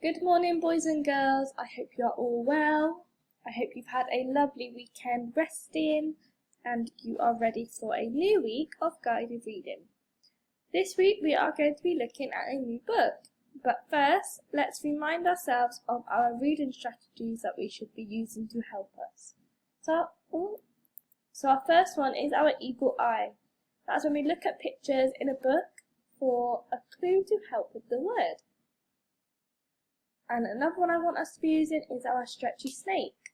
Good morning, boys and girls. I hope you are all well. I hope you've had a lovely weekend resting and you are ready for a new week of guided reading. This week we are going to be looking at a new book. But first, let's remind ourselves of our reading strategies that we should be using to help us. So our first one is our eagle eye. That's when we look at pictures in a book for a clue to help with the word. And another one I want us to be using is our stretchy snake.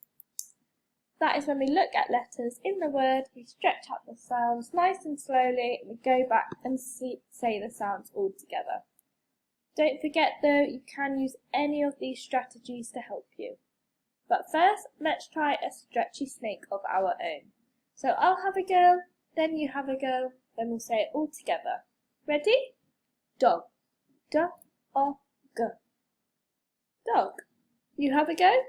That is when we look at letters in the word, we stretch out the sounds nice and slowly, and we go back and say the sounds all together. Don't forget though, you can use any of these strategies to help you. But first, let's try a stretchy snake of our own. So I'll have a go, then you have a go, then we'll say it all together. Ready? Dog. D-O-G. Dog. You have a go?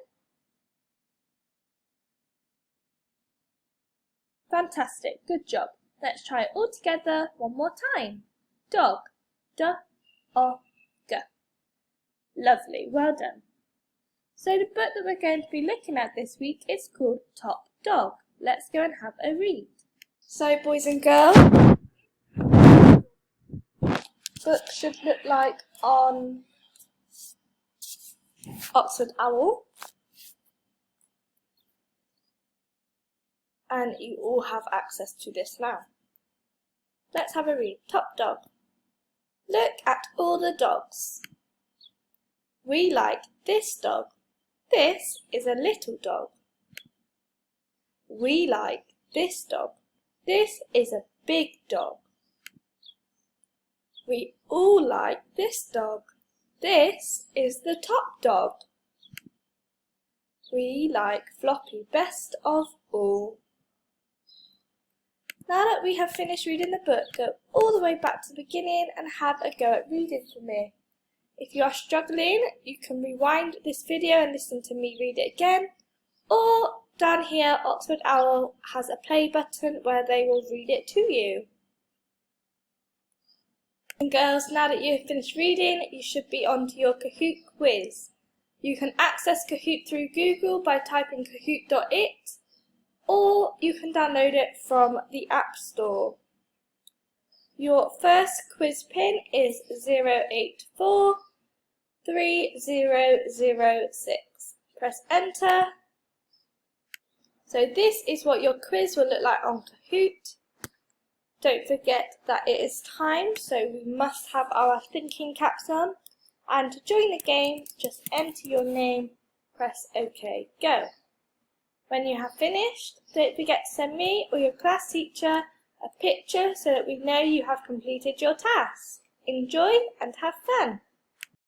Fantastic, good job. Let's try it all together one more time. Dog. D-O-G. Lovely, well done. So the book that we're going to be looking at this week is called Top Dog. Let's go and have a read. So boys and girls, book should look like on Oxford Owl, and you all have access to this now. Let's have a read. Top Dog. Look at all the dogs. We like this dog. This is a little dog. We like this dog. This is a big dog. We all like this dog. This is the top dog. We like Floppy best of all. Now that we have finished reading the book, go all the way back to the beginning and have a go at reading for me. If you are struggling, you can rewind this video and listen to me read it again, or down here Oxford Owl has a play button where they will read it to you. And girls, now that you have finished reading, you should be on to your Kahoot quiz. You can access Kahoot through Google by typing kahoot.it, or you can download it from the App Store. Your first quiz pin is 0843006. Press enter. So this is what your quiz will look like on Kahoot. Don't forget that it is time, so we must have our thinking caps on. And to join the game, just enter your name, press OK, go. When you have finished, don't forget to send me or your class teacher a picture so that we know you have completed your task. Enjoy and have fun.